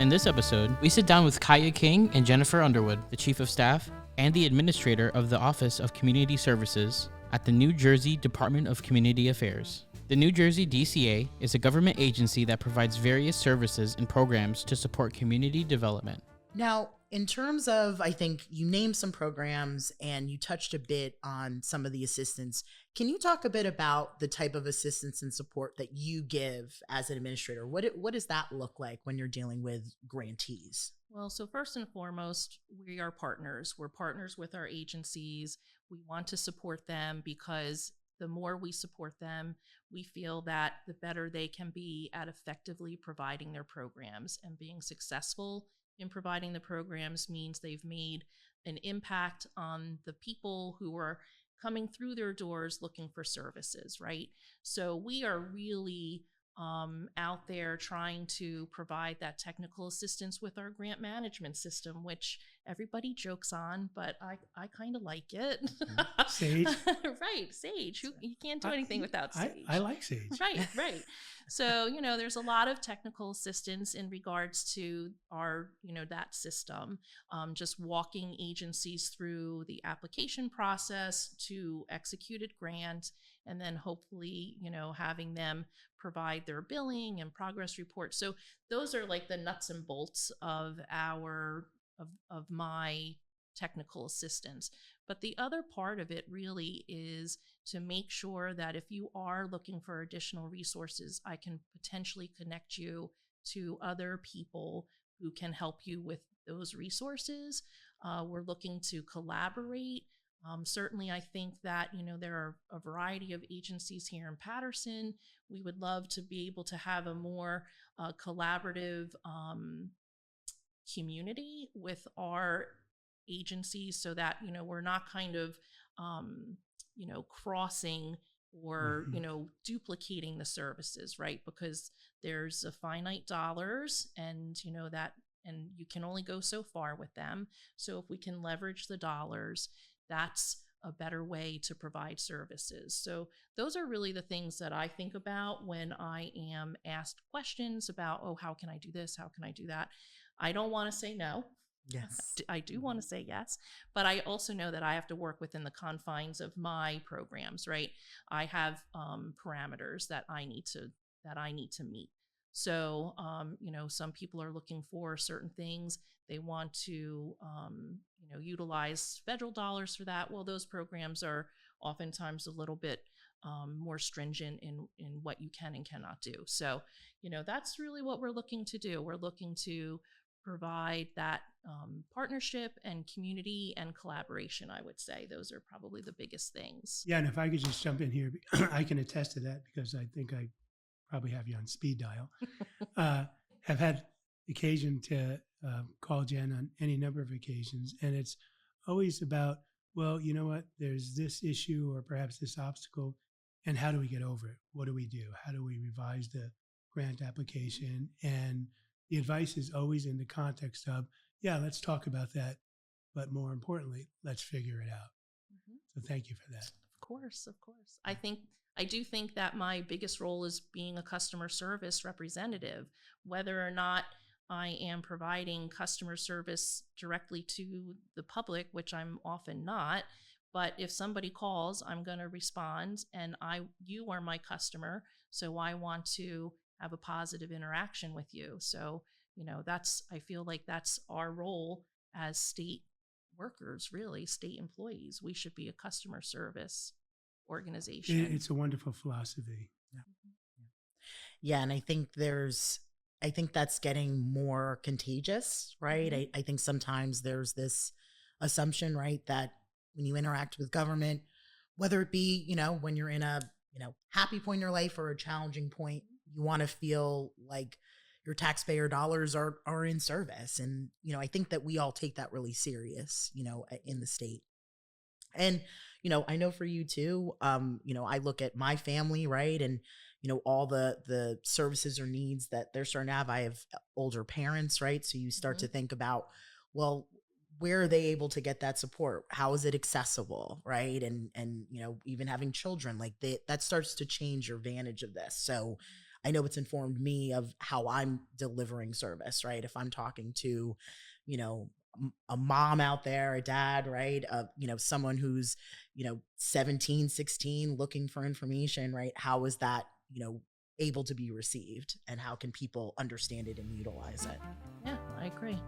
In this episode, we sit down with Kaya King and Jennifer Underwood, the Chief of Staff and the Administrator of the Office of Community Services at the New Jersey Department of Community Affairs. The New Jersey DCA is a government agency that provides various services and programs to support community development. Now, in terms of, I think you named some programs and you touched a bit on some of the assistance. Can you talk a bit about the type of assistance and support that you give as an administrator? What does that look like when you're dealing with grantees? Well, so first and foremost, we are partners. We're partners with our agencies. We want to support them because the more we support them, we feel that the better they can be at effectively providing their programs, and being successful in providing the programs means they've made an impact on the people who are coming through their doors looking for services, right? So we are really out there trying to provide that technical assistance with our grant management system, which everybody jokes on, but I kind of like it. Sage. Right, Sage. You can't do anything without Sage. I like Sage. Right. So, there's a lot of technical assistance in regards to our, that system, just walking agencies through the application process to executed grant, and then hopefully, having them provide their billing and progress reports. So those are like the nuts and bolts of my technical assistance. But the other part of it really is to make sure that if you are looking for additional resources, I can potentially connect you to other people who can help you with those resources. We're looking to collaborate. Certainly, I think that, there are a variety of agencies here in Paterson. We would love to be able to have a more collaborative community with our agencies so that, we're not kind of, crossing or, duplicating the services, right? Because there's a finite dollars and, and you can only go so far with them. So if we can leverage the dollars, that's a better way to provide services. So those are really the things that I think about when I am asked questions about, how can I do this? How can I do that? I don't want to say no. Yes. I do want to say yes, but I also know that I have to work within the confines of my programs, right? I have parameters that I need to meet. So, some people are looking for certain things. They want to, utilize federal dollars for that. Well, those programs are oftentimes a little bit more stringent in what you can and cannot do. So, that's really what we're looking to do. We're looking to provide that partnership and community and collaboration, I would say. Those are probably the biggest things. Yeah, and if I could just jump in here, I can attest to that because I think I probably have you on speed dial. Have had occasion to call Jen on any number of occasions, and it's always about, well, you know what, there's this issue or perhaps this obstacle, and how do we get over it? What do we do? How do we revise the grant application? And the advice is always in the context of, yeah, let's talk about that, but more importantly, let's figure it out. Mm-hmm. So thank you for that. Of course. I do think that my biggest role is being a customer service representative, whether or not I am providing customer service directly to the public, which I'm often not. But if somebody calls, I'm going to respond, and you are my customer, so I want to have a positive interaction with you. So, I feel like that's our role as state workers, really, state employees. We should be a customer service organization. It's a wonderful philosophy. Yeah, and I think that's getting more contagious, right? Mm-hmm. I think sometimes there's this assumption, right, that when you interact with government, whether it be, when you're in a, happy point in your life or a challenging point, you want to feel like your taxpayer dollars are in service. And, I think that we all take that really serious, in the state. And, I know for you too, I look at my family, right? And, all the services or needs that they're starting to have. I have older parents, right? So you start to think about, well, where are they able to get that support? How is it accessible, right? And even having children, like that starts to change your vantage of this. So I know it's informed me of how I'm delivering service, right? If I'm talking to, you know, a mom out there, a dad, right? You know, someone who's, you know, 17, 16, looking for information, right? How is that, you know, able to be received, and how can people understand it and utilize it? Yeah, I agree.